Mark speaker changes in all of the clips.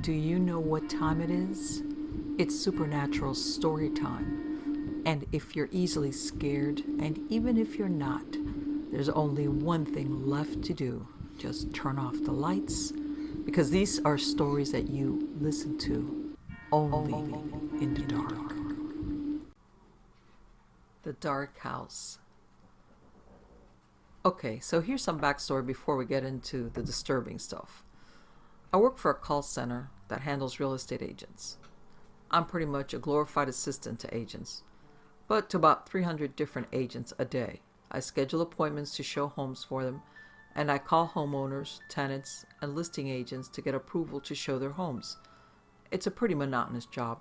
Speaker 1: Do you know what time it is? It's Supernatural Storytime. And if you're easily scared, and even if you're not, there's only one thing left to do. Just turn off the lights, because these are stories that you listen to only in the dark. The Dark House. Okay, so here's some backstory before we get into the disturbing stuff. I work for a call center that handles real estate agents. I'm pretty much a glorified assistant to agents, but to about 300 different agents a day. I schedule appointments to show homes for them, and I call homeowners, tenants, and listing agents to get approval to show their homes. It's a pretty monotonous job,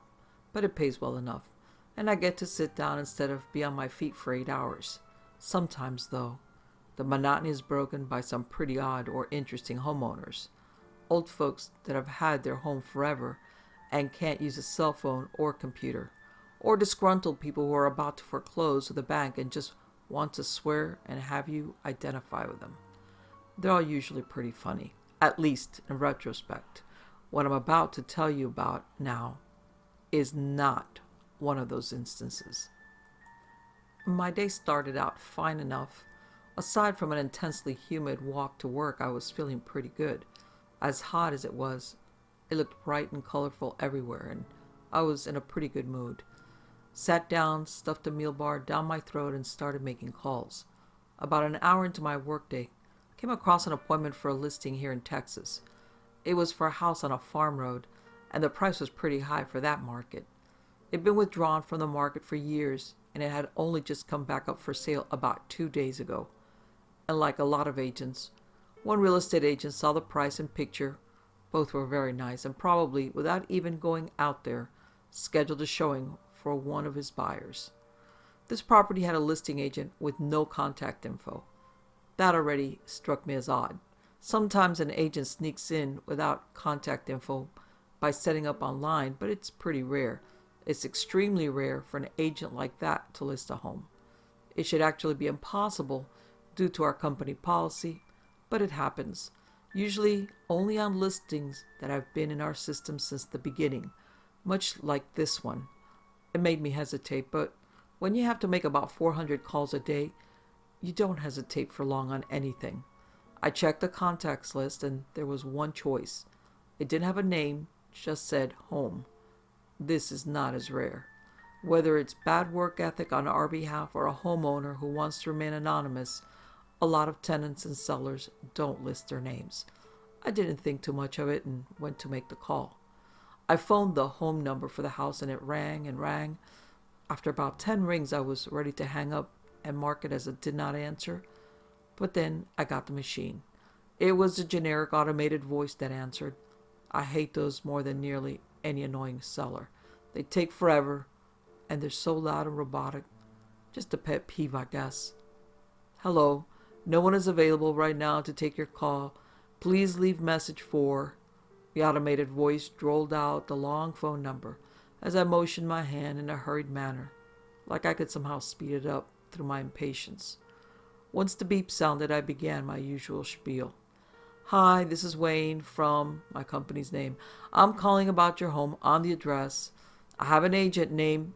Speaker 1: but it pays well enough, and I get to sit down instead of be on my feet for 8 hours. Sometimes, though, the monotony is broken by some pretty odd or interesting homeowners. Old folks that have had their home forever and can't use a cell phone or computer, or disgruntled people who are about to foreclose with a bank and just want to swear and have you identify with them. They're all usually pretty funny, at least in retrospect. What I'm about to tell you about now is not one of those instances. My day started out fine enough. Aside from an intensely humid walk to work, I was feeling pretty good. As hot as it was, it looked bright and colorful everywhere, and I was in a pretty good mood. Sat down, stuffed a meal bar down my throat, and started making calls. About an hour into my workday, I came across an appointment for a listing here in Texas. It was for a house on a farm road, and the price was pretty high for that market. It had been withdrawn from the market for years, and it had only just come back up for sale about 2 days ago. And like a lot of agents, one real estate agent saw the price and picture. Both were very nice, and probably, without even going out there, scheduled a showing for one of his buyers. This property had a listing agent with no contact info. That already struck me as odd. Sometimes an agent sneaks in without contact info by setting up online, but it's pretty rare. It's extremely rare for an agent like that to list a home. It should actually be impossible due to our company policy, but it happens. Usually only on listings that have been in our system since the beginning, much like this one. It made me hesitate, but when you have to make about 400 calls a day, you don't hesitate for long on anything. I checked the contacts list, and there was one choice. It didn't have a name, just said home. This is not as rare. Whether it's bad work ethic on our behalf or a homeowner who wants to remain anonymous, a lot of tenants and sellers don't list their names. I didn't think too much of it and went to make the call. I phoned the home number for the house, and it rang and rang. After about 10 rings, I was ready to hang up and mark it as a did not answer. But then I got the machine. It was a generic automated voice that answered. I hate those more than nearly any annoying seller. They take forever, and they're so loud and robotic. Just a pet peeve, I guess. Hello. No one is available right now to take your call. Please leave message for... The automated voice droned out the long phone number as I motioned my hand in a hurried manner, like I could somehow speed it up through my impatience. Once the beep sounded, I began my usual spiel. Hi, this is Wayne from my company's name. I'm calling about your home on the address. I have an agent named...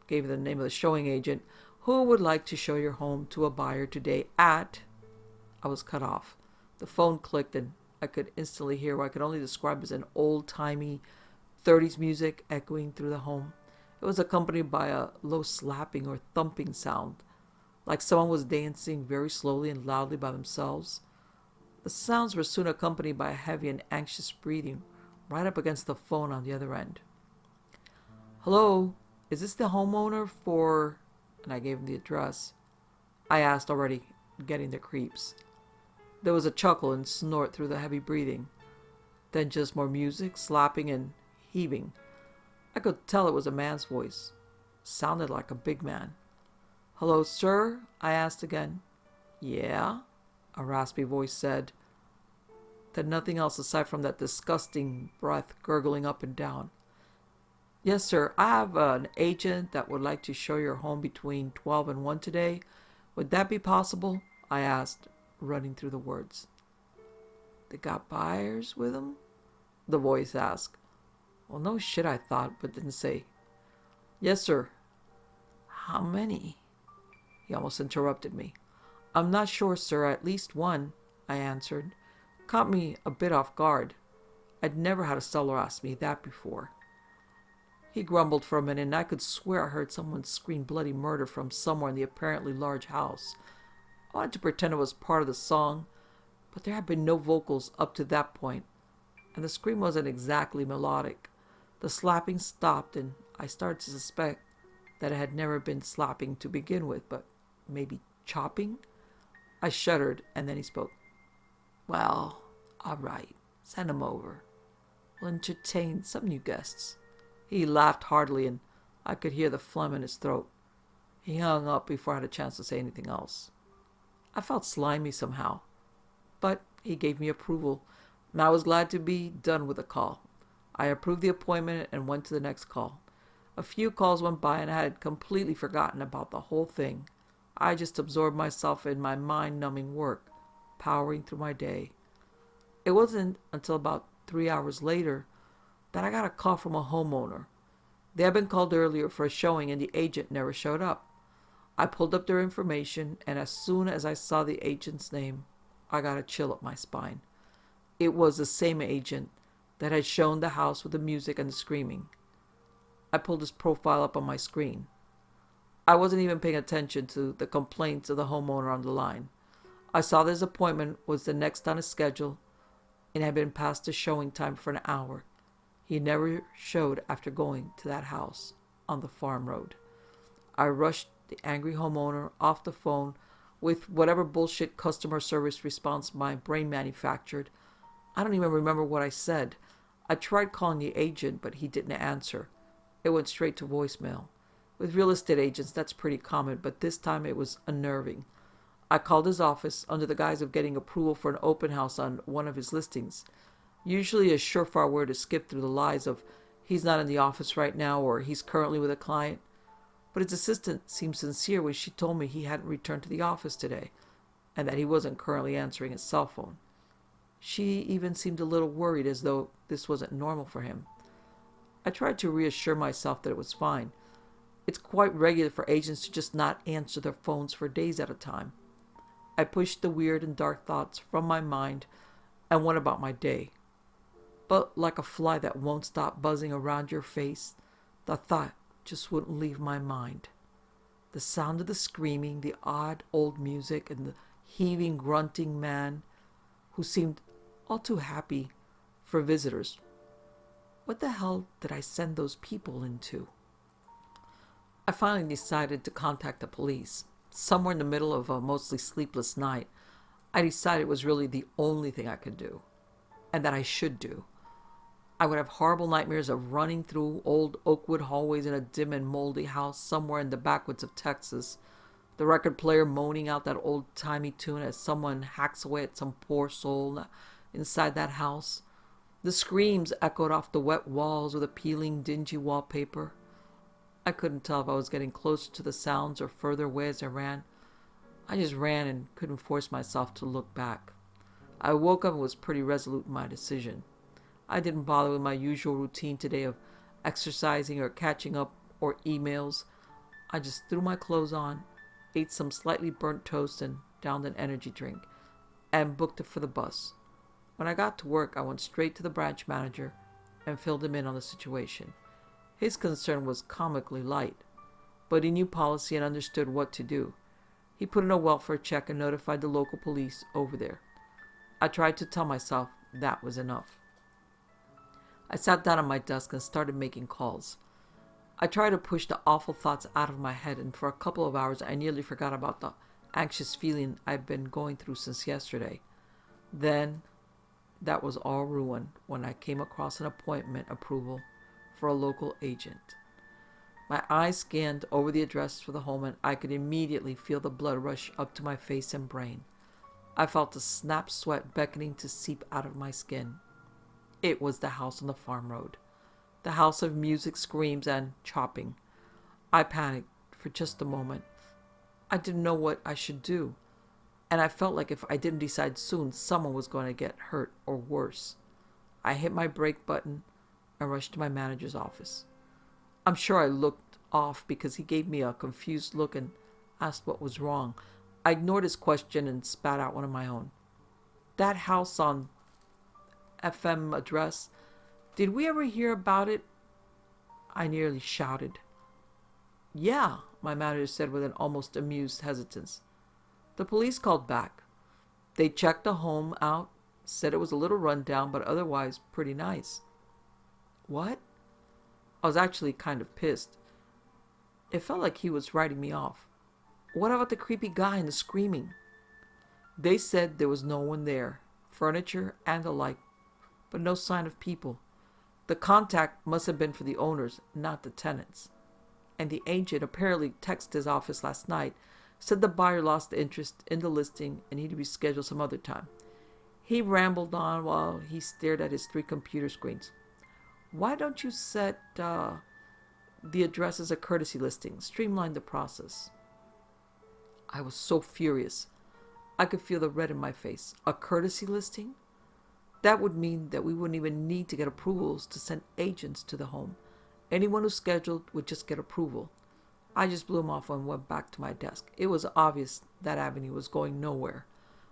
Speaker 1: Gave the name of the showing agent, who would like to show your home to a buyer today at... I was cut off. The phone clicked, and I could instantly hear what I could only describe as an old-timey 30s music echoing through the home. It was accompanied by a low slapping or thumping sound, like someone was dancing very slowly and loudly by themselves. The sounds were soon accompanied by a heavy and anxious breathing right up against the phone on the other end. Hello, is this the homeowner for... And I gave him the address. I asked, already getting the creeps. There was a chuckle and snort through the heavy breathing. Then just more music, slapping and heaving. I could tell it was a man's voice. Sounded like a big man. Hello, sir? I asked again. Yeah? A raspy voice said. Then nothing else aside from that disgusting breath gurgling up and down. Yes, sir. I have an agent that would like to show your home between 12 and 1 today. Would that be possible? I asked, running through the words. They got buyers with them? the voice asked. Well, no shit, I thought, but didn't say. Yes, sir. How many? He almost interrupted me. I'm not sure, sir. At least one, I answered. Caught me a bit off guard. I'd never had a seller ask me that before. He grumbled for a minute, and I could swear I heard someone scream bloody murder from somewhere in the apparently large house. I wanted to pretend it was part of the song, but there had been no vocals up to that point, and the scream wasn't exactly melodic. The slapping stopped, and I started to suspect that it had never been slapping to begin with, but maybe chopping? I shuddered, and then he spoke. Well, all right, send him over. We'll entertain some new guests. He laughed heartily, and I could hear the phlegm in his throat. He hung up before I had a chance to say anything else. I felt slimy somehow, but he gave me approval, and I was glad to be done with the call. I approved the appointment and went to the next call. A few calls went by, and I had completely forgotten about the whole thing. I just absorbed myself in my mind-numbing work, powering through my day. It wasn't until about 3 hours later that I got a call from a homeowner. They had been called earlier for a showing, and the agent never showed up. I pulled up their information, and as soon as I saw the agent's name, I got a chill up my spine. It was the same agent that had shown the house with the music and the screaming. I pulled his profile up on my screen. I wasn't even paying attention to the complaints of the homeowner on the line. I saw that his appointment was the next on his schedule and had been past the showing time for an hour. He never showed after going to that house on the farm road. I rushed the angry homeowner off the phone with whatever bullshit customer service response my brain manufactured. I don't even remember what I said. I tried calling the agent, but he didn't answer. It went straight to voicemail. With real estate agents, that's pretty common, but this time it was unnerving. I called his office under the guise of getting approval for an open house on one of his listings. Usually a surefire way to skip through the lies of he's not in the office right now or he's currently with a client. But his assistant seemed sincere when she told me he hadn't returned to the office today and that he wasn't currently answering his cell phone. She even seemed a little worried, as though this wasn't normal for him. I tried to reassure myself that it was fine. It's quite regular for agents to just not answer their phones for days at a time. I pushed the weird and dark thoughts from my mind and went about my day. But like a fly that won't stop buzzing around your face, the thought just wouldn't leave my mind. The sound of the screaming, the odd old music, and the heaving, grunting man who seemed all too happy for visitors. What the hell did I send those people into? I finally decided to contact the police. Somewhere in the middle of a mostly sleepless night, I decided it was really the only thing I could do, and that I should do. I would have horrible nightmares of running through old oakwood hallways in a dim and moldy house somewhere in the backwoods of Texas, the record player moaning out that old-timey tune as someone hacks away at some poor soul inside that house. The screams echoed off the wet walls with a peeling, dingy wallpaper. I couldn't tell if I was getting closer to the sounds or further away as I ran. I just ran and couldn't force myself to look back. I woke up and was pretty resolute in my decision. I didn't bother with my usual routine today of exercising or catching up or emails. I just threw my clothes on, ate some slightly burnt toast and downed an energy drink, and booked it for the bus. When I got to work, I went straight to the branch manager and filled him in on the situation. His concern was comically light, but he knew policy and understood what to do. He put in a welfare check and notified the local police over there. I tried to tell myself that was enough. I sat down at my desk and started making calls. I tried to push the awful thoughts out of my head, and for a couple of hours I nearly forgot about the anxious feeling I've been going through since yesterday. Then, that was all ruined when I came across an appointment approval for a local agent. My eyes scanned over the address for the home, and I could immediately feel the blood rush up to my face and brain. I felt the snap sweat beckoning to seep out of my skin. It was the house on the farm road. The house of music, screams, and chopping. I panicked for just a moment. I didn't know what I should do, and I felt like if I didn't decide soon, someone was going to get hurt or worse. I hit my brake button and rushed to my manager's office. I'm sure I looked off because he gave me a confused look and asked what was wrong. I ignored his question and spat out one of my own. That house on FM address, did we ever hear about it? I nearly shouted. Yeah, my manager said with an almost amused hesitance. The police called back. They checked the home out, said it was a little run down, but otherwise pretty nice. What? I was actually kind of pissed. It felt like he was writing me off. What about the creepy guy and the screaming? They said there was no one there, furniture and the like, but no sign of people. The contact must have been for the owners, not the tenants. And the agent apparently texted his office last night, said the buyer lost interest in the listing and needed to reschedule some other time. He rambled on while he stared at his 3 computer screens. Why don't you set the address as a courtesy listing? Streamline the process. I was so furious. I could feel the red in my face. A courtesy listing? That would mean that we wouldn't even need to get approvals to send agents to the home. Anyone who's scheduled would just get approval. I just blew him off and went back to my desk. It was obvious that avenue was going nowhere.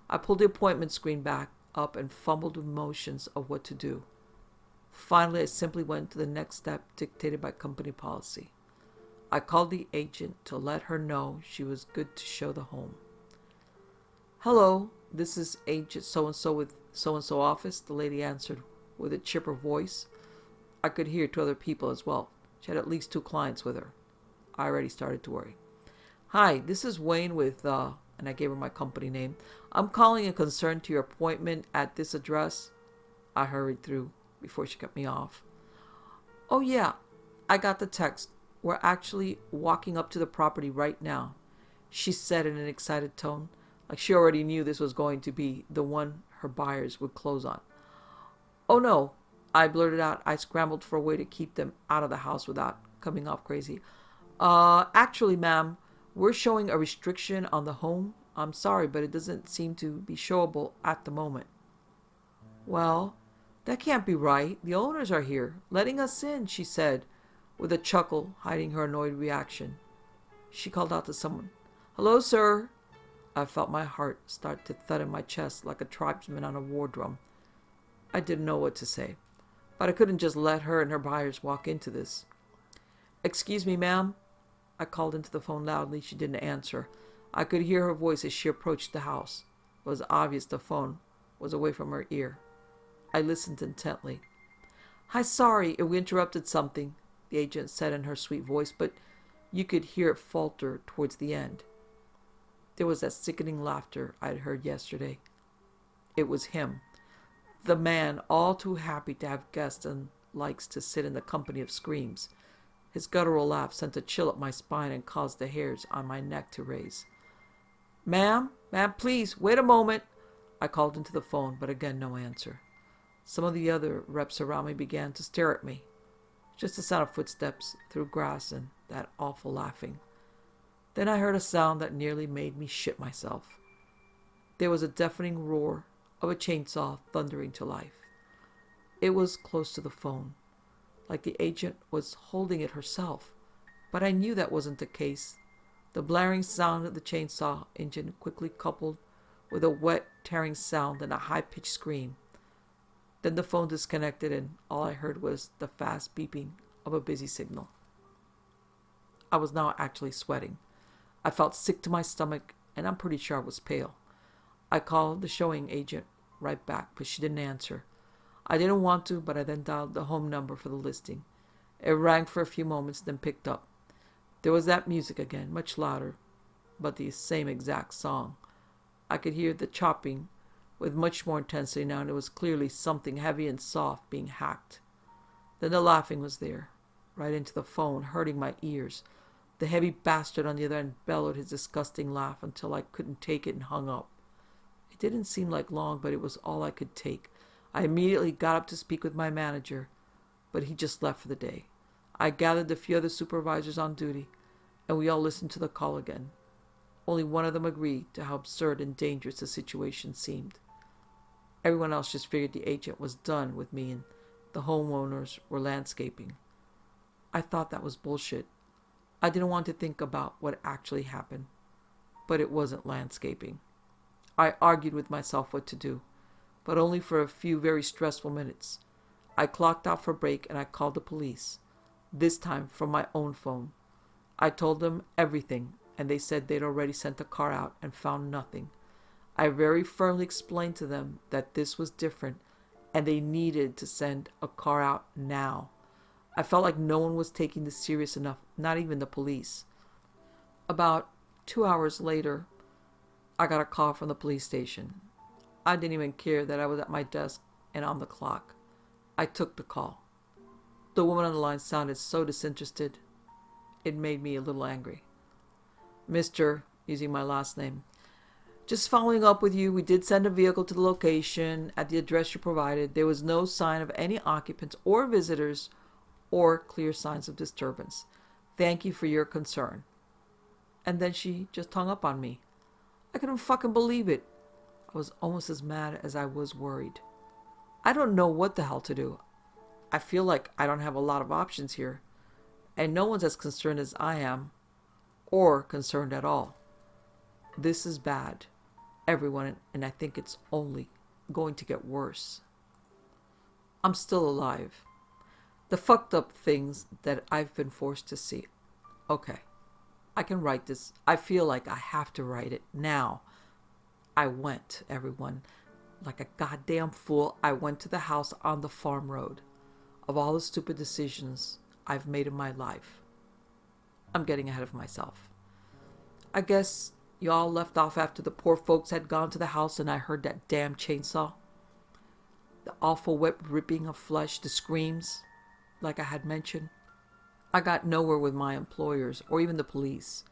Speaker 1: I pulled the appointment screen back up and fumbled with motions of what to do. Finally, I simply went to the next step dictated by company policy. I called the agent to let her know she was good to show the home. Hello, this is Agent so-and-so with so-and-so office, the lady answered with a chipper voice. I could hear 2 other people as well. She had at least 2 clients with her. I already started to worry. Hi, this is Wayne with, and I gave her my company name. I'm calling in concern to your appointment at this address. I hurried through before she cut me off. Oh yeah, I got the text. We're actually walking up to the property right now, she said in an excited tone, like she already knew this was going to be the one her buyers would close on. Oh no, I blurted out. I scrambled for a way to keep them out of the house without coming off crazy. Actually, ma'am, we're showing a restriction on the home. I'm sorry, but it doesn't seem to be showable at the moment. Well, that can't be right. The owners are here, letting us in, she said, with a chuckle hiding her annoyed reaction. She called out to someone. Hello, sir. I felt my heart start to thud in my chest like a tribesman on a war drum. I didn't know what to say, but I couldn't just let her and her buyers walk into this. Excuse me, ma'am. I called into the phone loudly. She didn't answer. I could hear her voice as she approached the house. It was obvious the phone was away from her ear. I listened intently. Hi, sorry if we interrupted something, the agent said in her sweet voice, but you could hear it falter towards the end. There was that sickening laughter I'd heard yesterday. It was him, the man all too happy to have guests and likes to sit in the company of screams. His guttural laugh sent a chill up my spine and caused the hairs on my neck to raise. Ma'am, please, wait a moment. I called into the phone, but again no answer. Some of the other reps around me began to stare at me. Just the sound of footsteps through grass and that awful laughing. Then I heard a sound that nearly made me shit myself. There was a deafening roar of a chainsaw thundering to life. It was close to the phone, like the agent was holding it herself, but I knew that wasn't the case. The blaring sound of the chainsaw engine quickly coupled with a wet, tearing sound and a high-pitched scream. Then the phone disconnected and all I heard was the fast beeping of a busy signal. I was now actually sweating. I felt sick to my stomach and I'm pretty sure I was pale. I called the showing agent right back, but she didn't answer. I didn't want to, but I then dialed the home number for the listing. It rang for a few moments, then picked up. There was that music again, much louder, but the same exact song. I could hear the chopping with much more intensity now, and it was clearly something heavy and soft being hacked. Then the laughing was there, right into the phone, hurting my ears. The heavy bastard on the other end bellowed his disgusting laugh until I couldn't take it and hung up. It didn't seem like long, but it was all I could take. I immediately got up to speak with my manager, but he just left for the day. I gathered a few other supervisors on duty, and we all listened to the call again. Only one of them agreed to how absurd and dangerous the situation seemed. Everyone else just figured the agent was done with me and the homeowners were landscaping. I thought that was bullshit. I didn't want to think about what actually happened, but it wasn't landscaping. I argued with myself what to do, but only for a few very stressful minutes. I clocked out for break and I called the police, this time from my own phone. I told them everything, and they said they'd already sent a car out and found nothing. I very firmly explained to them that this was different and they needed to send a car out now. I felt like no one was taking this serious enough, not even the police. About 2 hours later, I got a call from the police station. I didn't even care that I was at my desk and on the clock. I took the call. The woman on the line sounded so disinterested. It made me a little angry. Mr., using my last name, just following up with you, we did send a vehicle to the location at the address you provided. There was no sign of any occupants or visitors or clear signs of disturbance. Thank you for your concern. And then she just hung up on me. I couldn't fucking believe it. I was almost as mad as I was worried. I don't know what the hell to do. I feel like I don't have a lot of options here, and no one's as concerned as I am, or concerned at all. This is bad, everyone, and I think it's only going to get worse. I'm still alive. The fucked up things that I've been forced to see. Okay, I can write this. I feel like I have to write it now. I went, everyone. Like a goddamn fool, I went to the house on the farm road. Of all the stupid decisions I've made in my life. I'm getting ahead of myself. I guess y'all left off after the poor folks had gone to the house and I heard that damn chainsaw. The awful wet ripping of flesh, the screams, like I had mentioned. I got nowhere with my employers or even the police.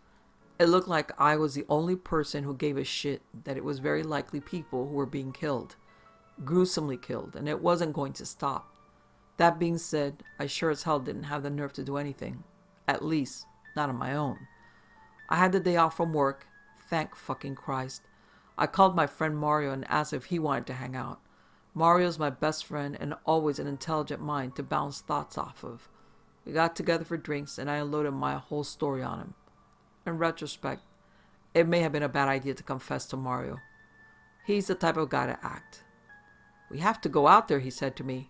Speaker 1: It looked like I was the only person who gave a shit that it was very likely people who were being killed. Gruesomely killed, and it wasn't going to stop. That being said, I sure as hell didn't have the nerve to do anything. At least, not on my own. I had the day off from work. Thank fucking Christ. I called my friend Mario and asked if he wanted to hang out. Mario's my best friend and always an intelligent mind to bounce thoughts off of. We got together for drinks and I unloaded my whole story on him. In retrospect, it may have been a bad idea to confess to Mario. He's the type of guy to act. We have to go out there, he said to me,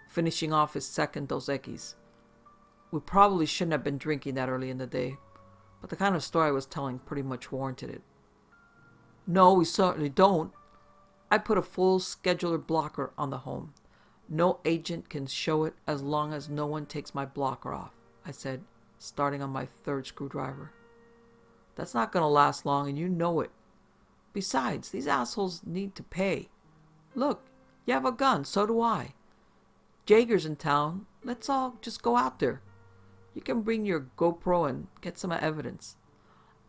Speaker 1: finishing off his second Dos Equis. We probably shouldn't have been drinking that early in the day, but the kind of story I was telling pretty much warranted it. No, we certainly don't. I put a full scheduler blocker on the home. No agent can show it as long as no one takes my blocker off, I said, starting on my third screwdriver. That's not going to last long, and you know it. Besides, these assholes need to pay. Look, you have a gun, so do I. Jaeger's in town. Let's all just go out there. You can bring your GoPro and get some evidence.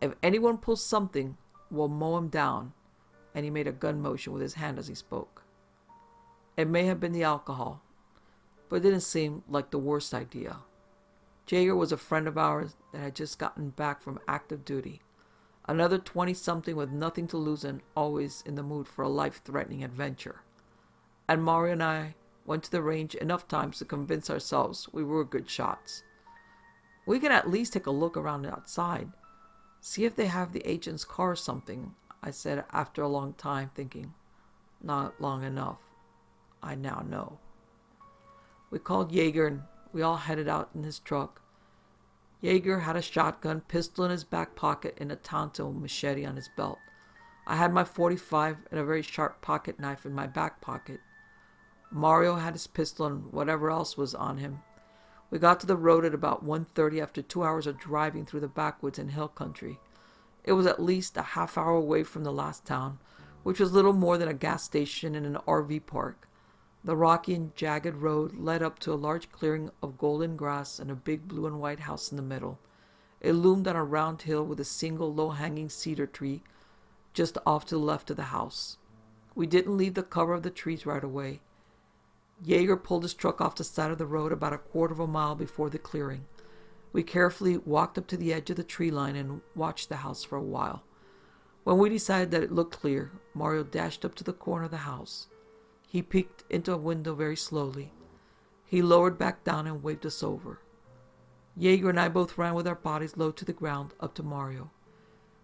Speaker 1: If anyone pulls something, we'll mow him down. And he made a gun motion with his hand as he spoke. It may have been the alcohol, but it didn't seem like the worst idea. Jaeger was a friend of ours that had just gotten back from active duty. Another 20-something with nothing to lose and always in the mood for a life-threatening adventure. And Mario and I went to the range enough times to convince ourselves we were good shots. We can at least take a look around outside. See if they have the agent's car or something, I said after a long time thinking. Not long enough. I now know. We called Jaeger and we all headed out in his truck. Jaeger had a shotgun, pistol in his back pocket, and a Tonto machete on his belt. I had my .45 and a very sharp pocket knife in my back pocket. Mario had his pistol and whatever else was on him. We got to the road at about 1:30 after 2 hours of driving through the backwoods and hill country. It was at least a half hour away from the last town, which was little more than a gas station and an RV park. The rocky and jagged road led up to a large clearing of golden grass and a big blue and white house in the middle. It loomed on a round hill with a single low-hanging cedar tree just off to the left of the house. We didn't leave the cover of the trees right away. Jaeger pulled his truck off the side of the road about a quarter of a mile before the clearing. We carefully walked up to the edge of the tree line and watched the house for a while. When we decided that it looked clear, Mario dashed up to the corner of the house. He peeked into a window very slowly. He lowered back down and waved us over. Jaeger and I both ran with our bodies low to the ground up to Mario.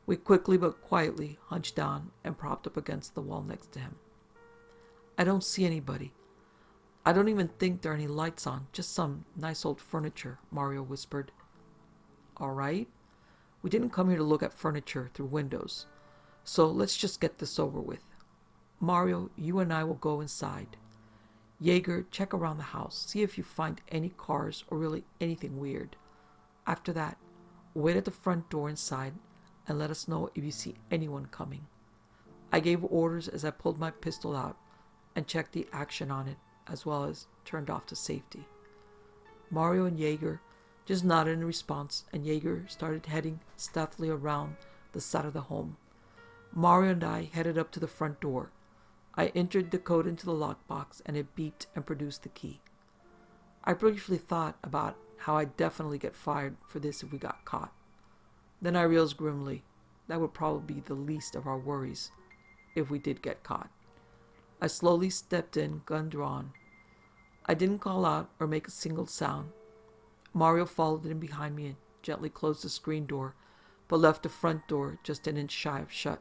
Speaker 1: We quickly but quietly hunched down and propped up against the wall next to him. I don't see anybody. I don't even think there are any lights on, just some nice old furniture, Mario whispered. All right. We didn't come here to look at furniture through windows, so let's just get this over with. Mario, you and I will go inside. Jaeger, check around the house, see if you find any cars or really anything weird. After that, wait at the front door inside and let us know if you see anyone coming. I gave orders as I pulled my pistol out and checked the action on it, as well as turned off to safety. Mario and Jaeger just nodded in response, and Jaeger started heading stealthily around the side of the home. Mario and I headed up to the front door. I entered the code into the lockbox, and it beeped and produced the key. I briefly thought about how I'd definitely get fired for this if we got caught. Then I realized grimly that would probably be the least of our worries if we did get caught. I slowly stepped in, gun drawn. I didn't call out or make a single sound. Mario followed in behind me and gently closed the screen door, but left the front door just an inch shy of shut.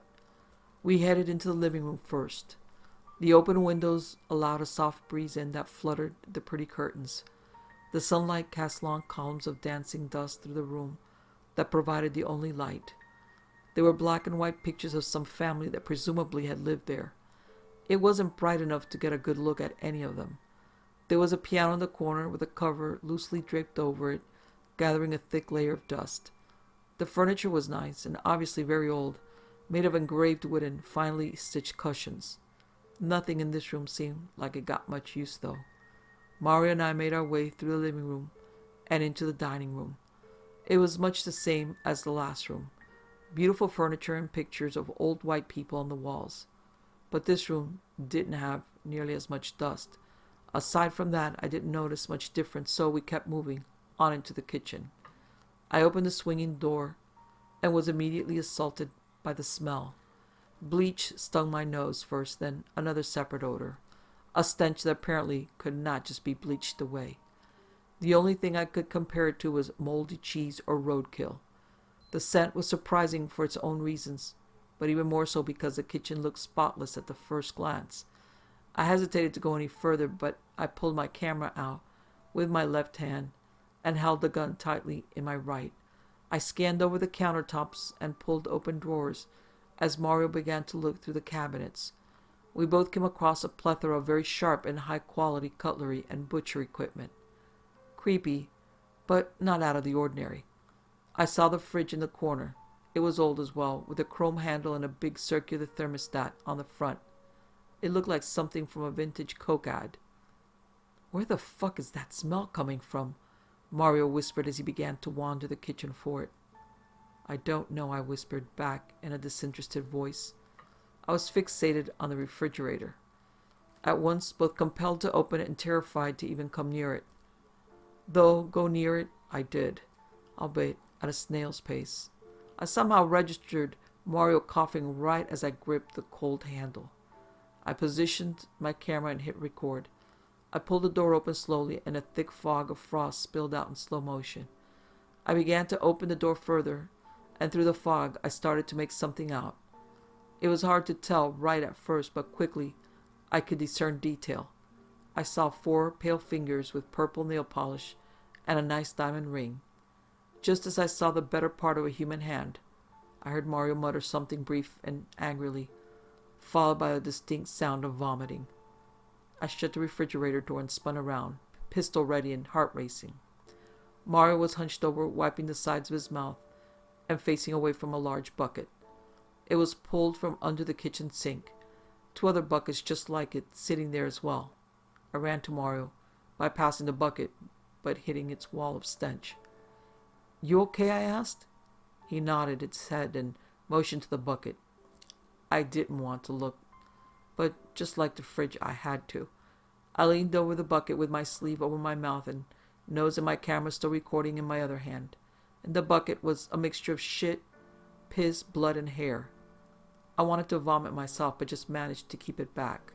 Speaker 1: We headed into the living room first. The open windows allowed a soft breeze in that fluttered the pretty curtains. The sunlight cast long columns of dancing dust through the room that provided the only light. There were black and white pictures of some family that presumably had lived there. It wasn't bright enough to get a good look at any of them. There was a piano in the corner with a cover loosely draped over it, gathering a thick layer of dust. The furniture was nice and obviously very old, made of engraved wood and finely stitched cushions. Nothing in this room seemed like it got much use, though. Mario and I made our way through the living room and into the dining room. It was much the same as the last room. Beautiful furniture and pictures of old white people on the walls. But this room didn't have nearly as much dust. Aside from that, I didn't notice much difference, so we kept moving on into the kitchen. I opened the swinging door and was immediately assaulted by the smell. Bleach stung my nose first, then another separate odor. A stench that apparently could not just be bleached away. The only thing I could compare it to was moldy cheese or roadkill. The scent was surprising for its own reasons, but even more so because the kitchen looked spotless at the first glance. I hesitated to go any further, but I pulled my camera out with my left hand and held the gun tightly in my right. I scanned over the countertops and pulled open drawers as Mario began to look through the cabinets. We both came across a plethora of very sharp and high-quality cutlery and butcher equipment. Creepy, but not out of the ordinary. I saw the fridge in the corner. It was old as well, with a chrome handle and a big circular thermostat on the front. It looked like something from a vintage Coke ad. "Where the fuck is that smell coming from?" Mario whispered as he began to wander the kitchen for it. "I don't know," I whispered back in a disinterested voice. I was fixated on the refrigerator. At once, both compelled to open it and terrified to even come near it. Though go near it, I did, albeit at a snail's pace. I somehow registered Mario coughing right as I gripped the cold handle. I positioned my camera and hit record. I pulled the door open slowly, and a thick fog of frost spilled out in slow motion. I began to open the door further, and through the fog I started to make something out. It was hard to tell right at first, but quickly I could discern detail. I saw 4 pale fingers with purple nail polish and a nice diamond ring. Just as I saw the better part of a human hand, I heard Mario mutter something brief and angrily, followed by a distinct sound of vomiting. I shut the refrigerator door and spun around, pistol ready and heart racing. Mario was hunched over, wiping the sides of his mouth and facing away from a large bucket. It was pulled from under the kitchen sink, 2 other buckets just like it sitting there as well. I ran to Mario, bypassing the bucket, but hitting its wall of stench. "You okay?" I asked. He nodded his head and motioned to the bucket. I didn't want to look, but just like the fridge, I had to. I leaned over the bucket with my sleeve over my mouth and nose and my camera still recording in my other hand. In the bucket was a mixture of shit, piss, blood, and hair. I wanted to vomit myself, but just managed to keep it back.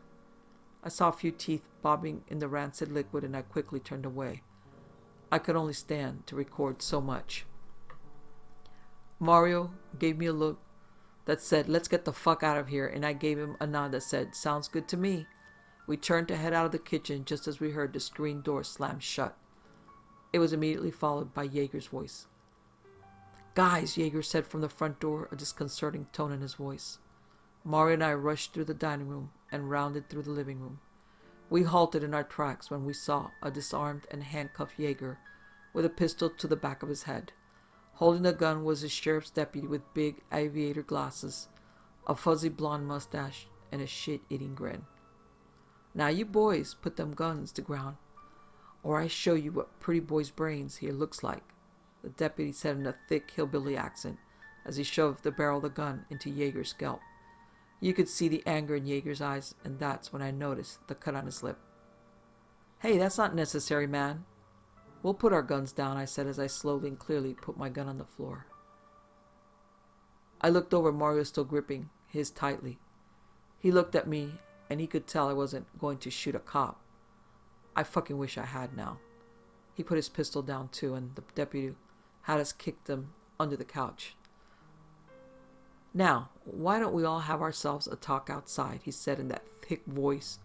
Speaker 1: I saw a few teeth bobbing in the rancid liquid and I quickly turned away. I could only stand to record so much. Mario gave me a look that said, "Let's get the fuck out of here," and I gave him a nod that said, "Sounds good to me." We turned to head out of the kitchen just as we heard the screen door slam shut. It was immediately followed by Jaeger's voice. "Guys," Jaeger said from the front door, a disconcerting tone in his voice. Mario and I rushed through the dining room and rounded through the living room. We halted in our tracks when we saw a disarmed and handcuffed Jaeger with a pistol to the back of his head. Holding the gun was a sheriff's deputy with big aviator glasses, a fuzzy blonde mustache, and a shit-eating grin. "Now you boys put them guns to ground, or I show you what pretty boy's brains here looks like," the deputy said in a thick hillbilly accent as he shoved the barrel of the gun into Jaeger's scalp. You could see the anger in Jaeger's eyes, and that's when I noticed the cut on his lip. "Hey, that's not necessary, man. We'll put our guns down," I said as I slowly and clearly put my gun on the floor. I looked over. Mario still gripping his tightly. He looked at me, and he could tell I wasn't going to shoot a cop. I fucking wish I had now. He put his pistol down too, and the deputy had us kick them under the couch. "Now, why don't we all have ourselves a talk outside?" he said in that thick voice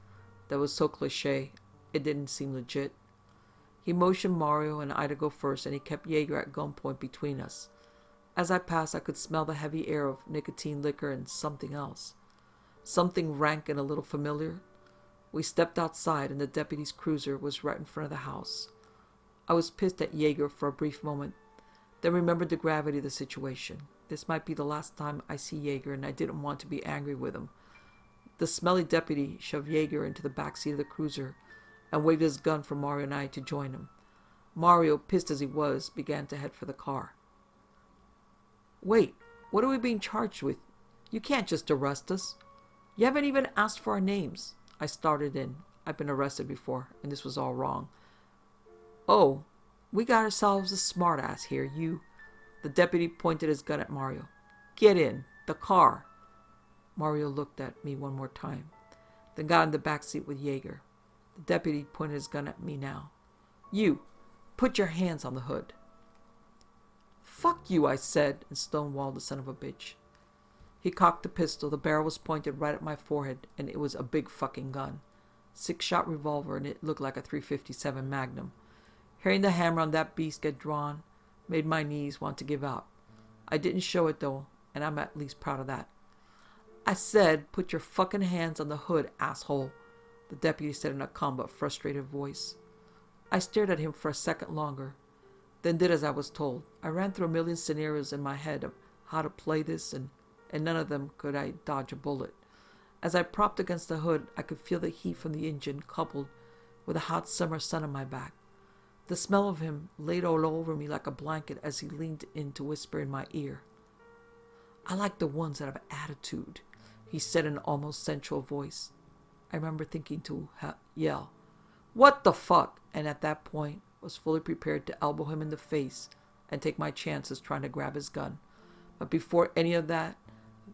Speaker 1: that was so cliche it didn't seem legit. He motioned Mario and I to go first, and he kept Jaeger at gunpoint between us. As I passed, I could smell the heavy air of nicotine, liquor, and something else. Something rank and a little familiar. We stepped outside, and the deputy's cruiser was right in front of the house. I was pissed at Jaeger for a brief moment, then remembered the gravity of the situation. This might be the last time I see Jaeger, and I didn't want to be angry with him. The smelly deputy shoved Jaeger into the back seat of the cruiser and waved his gun for Mario and I to join him. Mario, pissed as he was, began to head for the car. "Wait, what are we being charged with? You can't just arrest us. You haven't even asked for our names." I started in. I've been arrested before, and this was all wrong. "Oh, we got ourselves a smartass here, you." The deputy pointed his gun at Mario. "Get in, the car." Mario looked at me one more time, then got in the back seat with Jaeger. The deputy pointed his gun at me now. "You, put your hands on the hood." "Fuck you," I said, and stonewalled the son of a bitch. He cocked the pistol. The barrel was pointed right at my forehead, and it was a big fucking gun. 6-shot revolver, and it looked like a .357 Magnum. Hearing the hammer on that beast get drawn made my knees want to give out. I didn't show it though, and I'm at least proud of that. "I said, put your fucking hands on the hood, asshole," the deputy said in a calm but frustrated voice. I stared at him for a second longer, then did as I was told. I ran through a million scenarios in my head of how to play this, and none of them could I dodge a bullet. As I propped against the hood, I could feel the heat from the engine coupled with the hot summer sun on my back. The smell of him laid all over me like a blanket as he leaned in to whisper in my ear. "I like the ones that have attitude," he said in an almost sensual voice. I remember thinking to yell, "What the fuck?" and at that point was fully prepared to elbow him in the face and take my chances trying to grab his gun. But before any of that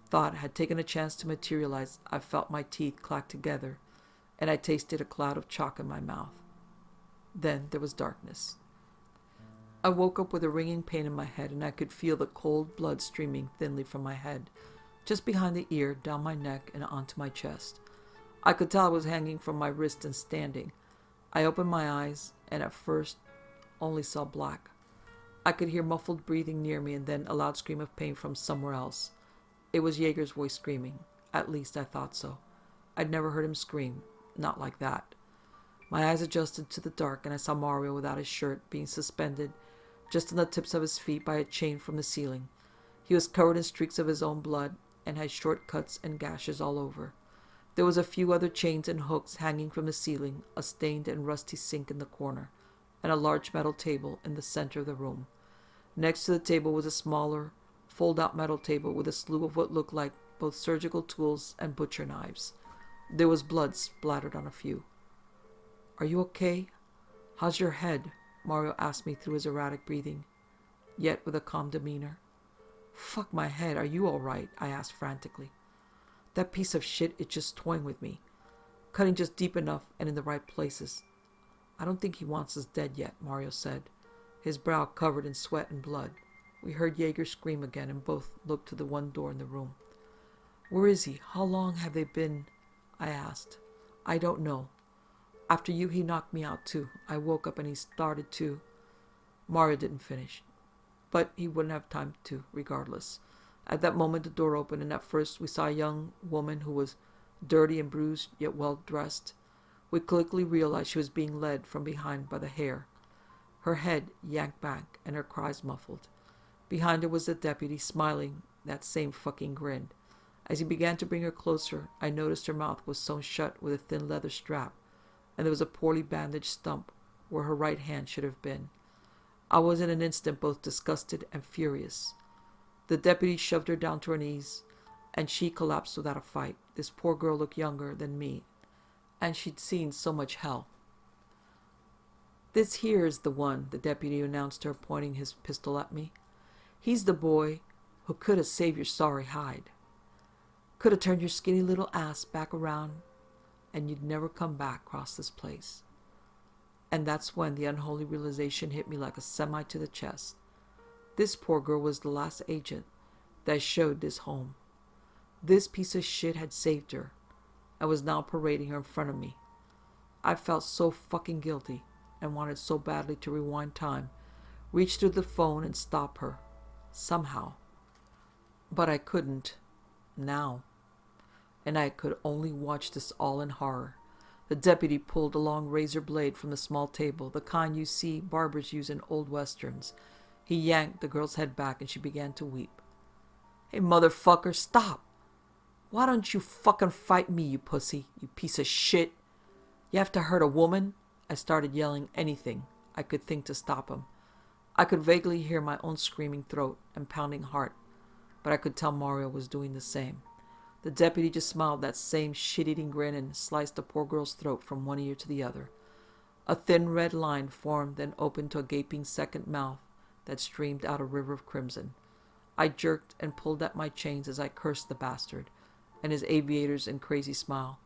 Speaker 1: thought had taken a chance to materialize, I felt my teeth clack together, and I tasted a cloud of chalk in my mouth. Then there was darkness. I woke up with a ringing pain in my head, and I could feel the cold blood streaming thinly from my head, just behind the ear, down my neck, and onto my chest. I could tell I was hanging from my wrist and standing. I opened my eyes, and at first only saw black. I could hear muffled breathing near me, and then a loud scream of pain from somewhere else. It was Jaeger's voice screaming. At least I thought so. I'd never heard him scream, not like that. My eyes adjusted to the dark, and I saw Mario without his shirt, being suspended just on the tips of his feet by a chain from the ceiling. He was covered in streaks of his own blood and had short cuts and gashes all over. There was a few other chains and hooks hanging from the ceiling, a stained and rusty sink in the corner, and a large metal table in the center of the room. Next to the table was a smaller, fold-out metal table with a slew of what looked like both surgical tools and butcher knives. There was blood splattered on a few. "Are you okay? How's your head?" Mario asked me through his erratic breathing, yet with a calm demeanor. "Fuck my head, are you all right?" I asked frantically. "That piece of shit is just toying with me. cutting just deep enough and in the right places. I don't think he wants us dead yet, Mario said, his brow covered in sweat and blood. We heard Jaeger scream again and both looked to the one door in the room. Where is he? How long have they been? I asked. I don't know. After you, he knocked me out too. I woke up and he started to... Mario didn't finish, but he wouldn't have time to, regardless. At that moment, the door opened, and at first we saw a young woman who was dirty and bruised, yet well-dressed. We quickly realized she was being led from behind by the hair, her head yanked back and her cries muffled. Behind her was the deputy, smiling that same fucking grin. As he began to bring her closer, I noticed her mouth was sewn shut with a thin leather strap, and there was a poorly bandaged stump where her right hand should have been. I was in an instant both disgusted and furious. The deputy shoved her down to her knees, and she collapsed without a fight. This poor girl looked younger than me, and she'd seen so much hell. This here is the one, the deputy announced to her, pointing his pistol at me. He's the boy who could have saved your sorry hide. Could have turned your skinny little ass back around, and you'd never come back across this place. And that's when the unholy realization hit me like a semi to the chest. This poor girl was the last agent that showed this home. This piece of shit had saved her and was now parading her in front of me. I felt so fucking guilty and wanted so badly to rewind time, reach through the phone and stop her. Somehow. But I couldn't. Now. And I could only watch this all in horror. The deputy pulled a long razor blade from the small table, the kind you see barbers use in old westerns. He yanked the girl's head back and she began to weep. Hey, motherfucker, stop! Why don't you fucking fight me, you pussy, you piece of shit? You have to hurt a woman? I started yelling anything I could think to stop him. I could vaguely hear my own screaming throat and pounding heart, but I could tell Mario was doing the same. The deputy just smiled that same shit-eating grin and sliced the poor girl's throat from one ear to the other. A thin red line formed, then opened to a gaping second mouth that streamed out a river of crimson. I jerked and pulled at my chains as I cursed the bastard, and his aviators in crazy smile.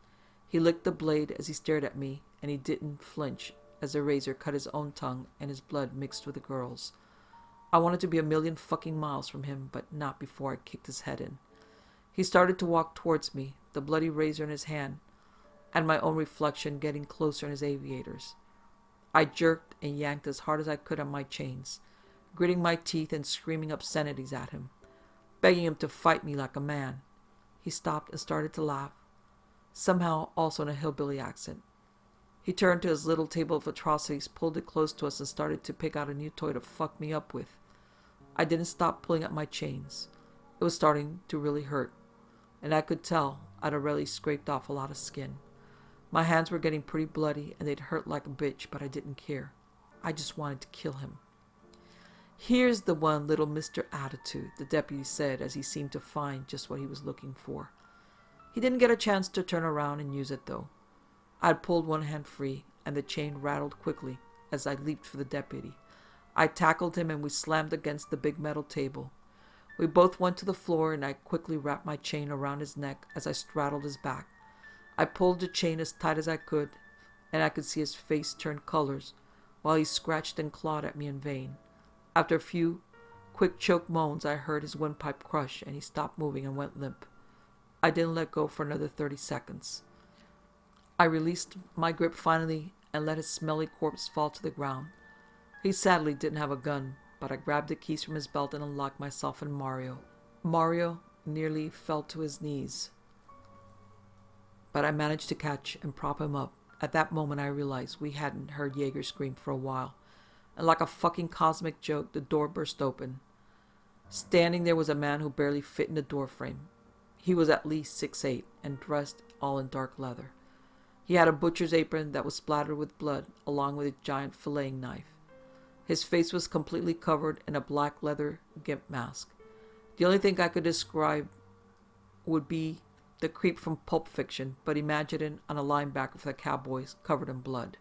Speaker 1: He licked the blade as he stared at me, and he didn't flinch as the razor cut his own tongue and his blood mixed with the girl's. I wanted to be a million fucking miles from him, but not before I kicked his head in. He started to walk towards me, the bloody razor in his hand, and my own reflection getting closer in his aviators. I jerked and yanked as hard as I could on my chains, gritting my teeth and screaming obscenities at him, begging him to fight me like a man. He stopped and started to laugh, somehow also in a hillbilly accent. He turned to his little table of atrocities, pulled it close to us, and started to pick out a new toy to fuck me up with. I didn't stop pulling at my chains. It was starting to really hurt, and I could tell I'd already scraped off a lot of skin. My hands were getting pretty bloody, and they'd hurt like a bitch, but I didn't care. I just wanted to kill him. Here's the one, little Mr. Attitude, the deputy said as he seemed to find just what he was looking for. He didn't get a chance to turn around and use it, though. I'd pulled one hand free, and the chain rattled quickly as I leaped for the deputy. I tackled him, and we slammed against the big metal table. We both went to the floor, and I quickly wrapped my chain around his neck as I straddled his back. I pulled the chain as tight as I could, and I could see his face turn colors while he scratched and clawed at me in vain. After a few quick choke moans, I heard his windpipe crush, and he stopped moving and went limp. I didn't let go for another 30 seconds. I released my grip finally and let his smelly corpse fall to the ground. He sadly didn't have a gun, but I grabbed the keys from his belt and unlocked myself and Mario. Mario nearly fell to his knees, but I managed to catch and prop him up. At that moment I realized we hadn't heard Jaeger scream for a while, and like a fucking cosmic joke, the door burst open. Standing there was a man who barely fit in the doorframe. He was at least 6'8" and dressed all in dark leather. He had a butcher's apron that was splattered with blood, along with a giant filleting knife. His face was completely covered in a black leather gimp mask. The only thing I could describe would be the creep from Pulp Fiction, but imagine it on a linebacker for the Cowboys covered in blood.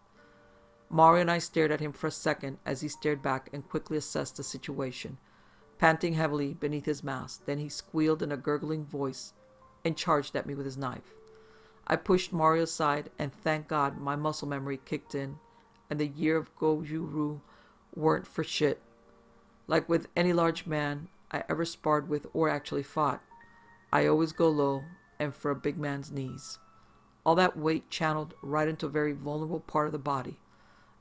Speaker 1: Mario and I stared at him for a second as he stared back and quickly assessed the situation, panting heavily beneath his mask. Then he squealed in a gurgling voice and charged at me with his knife. I pushed Mario aside, and thank God my muscle memory kicked in, and the year of Goju-Ryu weren't for shit. Like with any large man I ever sparred with or actually fought, I always go low and for a big man's knees. All that weight channeled right into a very vulnerable part of the body.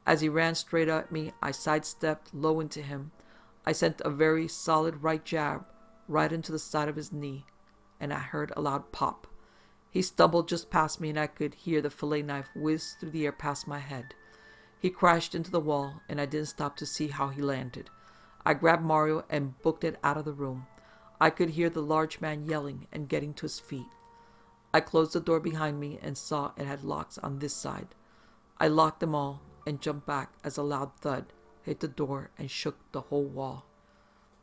Speaker 1: As he ran straight at me, I sidestepped low into him. I sent a very solid right jab right into the side of his knee, and I heard a loud pop. He stumbled just past me, and I could hear the fillet knife whiz through the air past my head. He crashed into the wall, and I didn't stop to see how he landed. I grabbed Mario and booked it out of the room. I could hear the large man yelling and getting to his feet. I closed the door behind me and saw it had locks on this side. I locked them all and jumped back as a loud thud hit the door and shook the whole wall.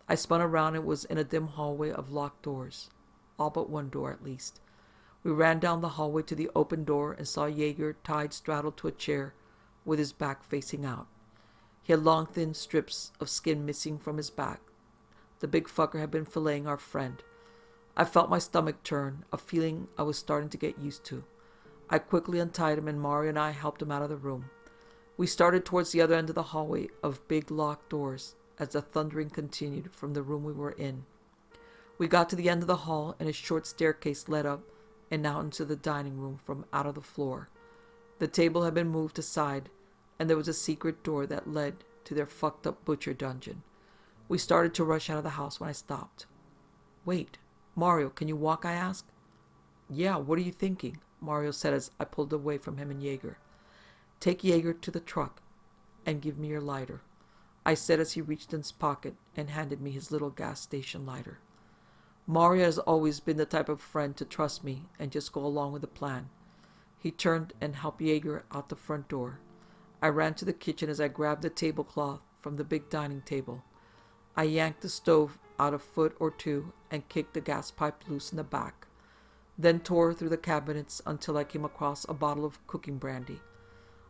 Speaker 1: I spun around and was in a dim hallway of locked doors, all but one door at least. We ran down the hallway to the open door and saw Jaeger tied straddled to a chair with his back facing out. He had long thin strips of skin missing from his back. The big fucker had been filleting our friend. I felt my stomach turn, a feeling I was starting to get used to. I quickly untied him, and Mario and I helped him out of the room. We started towards the other end of the hallway of big locked doors as the thundering continued from the room we were in. We got to the end of the hall, and a short staircase led up and out into the dining room from out of the floor. The table had been moved aside, and there was a secret door that led to their fucked up butcher dungeon. We started to rush out of the house when I stopped. "Wait, Mario, can you walk?" I asked. "Yeah, what are you thinking?" Mario said as I pulled away from him and Jaeger. "Take Jaeger to the truck and give me your lighter," I said as he reached in his pocket and handed me his little gas station lighter. Mario has always been the type of friend to trust me and just go along with the plan. He turned and helped Jaeger out the front door. I ran to the kitchen as I grabbed the tablecloth from the big dining table. I yanked the stove out a foot or two and kicked the gas pipe loose in the back, then tore through the cabinets until I came across a bottle of cooking brandy.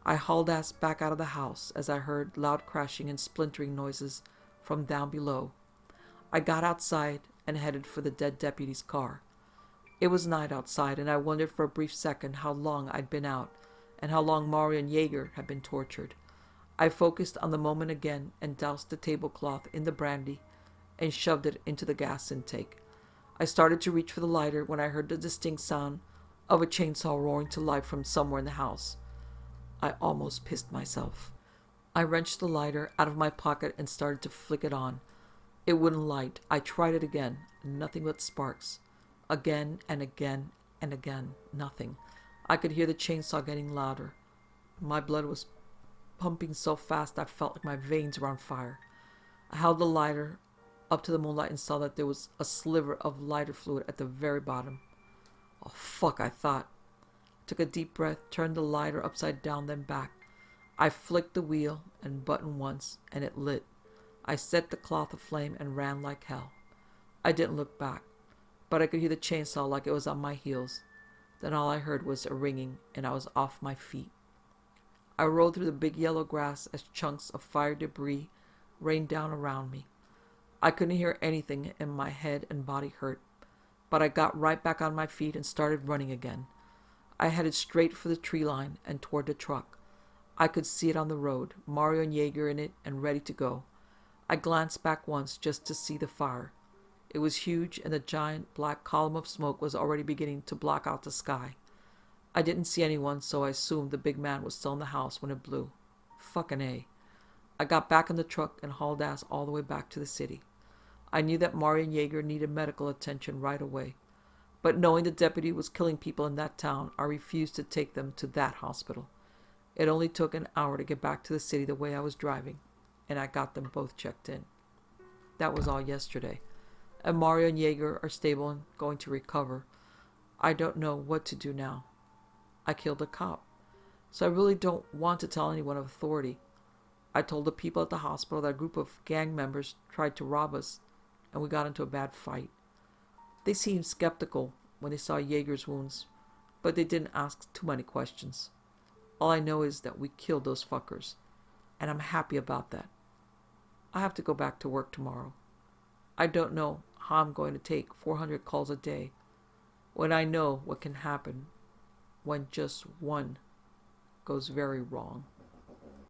Speaker 1: I hauled ass back out of the house as I heard loud crashing and splintering noises from down below. I got outside and headed for the dead deputy's car. It was night outside, and I wondered for a brief second how long I'd been out and how long Mario and Jaeger had been tortured. I focused on the moment again and doused the tablecloth in the brandy and shoved it into the gas intake. I started to reach for the lighter when I heard the distinct sound of a chainsaw roaring to life from somewhere in the house. I almost pissed myself. I wrenched the lighter out of my pocket and started to flick it on. It wouldn't light. I tried it again. Nothing but sparks. Again and again and again. Nothing. I could hear the chainsaw getting louder. My blood was pumping so fast I felt like my veins were on fire. I held the lighter up to the moonlight and saw that there was a sliver of lighter fluid at the very bottom. "Oh, fuck," I thought. Took a deep breath, turned the lighter upside down, then back. I flicked the wheel and button once, and it lit. I set the cloth aflame and ran like hell. I didn't look back, but I could hear the chainsaw like it was on my heels. Then all I heard was a ringing, and I was off my feet. I rolled through the big yellow grass as chunks of fire debris rained down around me. I couldn't hear anything, and my head and body hurt, but I got right back on my feet and started running again. I headed straight for the tree line and toward the truck. I could see it on the road, Mario and Jaeger in it and ready to go. I glanced back once just to see the fire. It was huge, and the giant black column of smoke was already beginning to block out the sky. I didn't see anyone, so I assumed the big man was still in the house when it blew. Fucking A. I got back in the truck and hauled ass all the way back to the city. I knew that Mario and Jaeger needed medical attention right away. But knowing the deputy was killing people in that town, I refused to take them to that hospital. It only took an hour to get back to the city the way I was driving, and I got them both checked in. That was all yesterday. And Mario and Jaeger are stable and going to recover. I don't know what to do now. I killed a cop, so I really don't want to tell anyone of authority. I told the people at the hospital that a group of gang members tried to rob us, and we got into a bad fight. They seemed skeptical when they saw Jaeger's wounds, but they didn't ask too many questions. All I know is that we killed those fuckers, and I'm happy about that. I have to go back to work tomorrow. I don't know how I'm going to take 400 calls a day when I know what can happen when just one goes very wrong.